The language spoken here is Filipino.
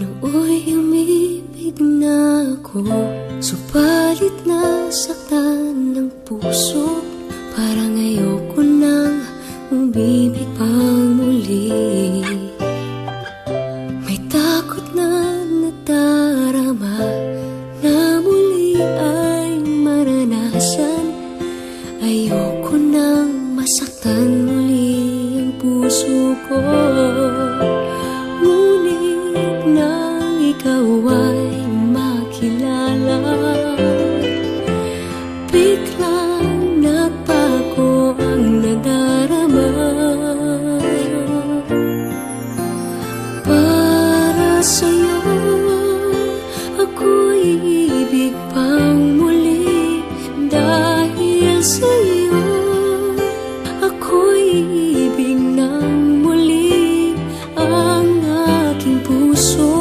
Nooy umibig na ako, subalit nasaktan ng puso. Parang ayoko nang umibig pang muli. May takot na nadarama na muli ay maranasan. Ayoko nang masaktan muli ang puso ko. Ngunit nang ikaw ay makilala, biglang nagbago ang nadarama. Para sa'yo ako'y ibig pang muli. Dahil sa'yo ako'y ibig ng muli. Ang aking puso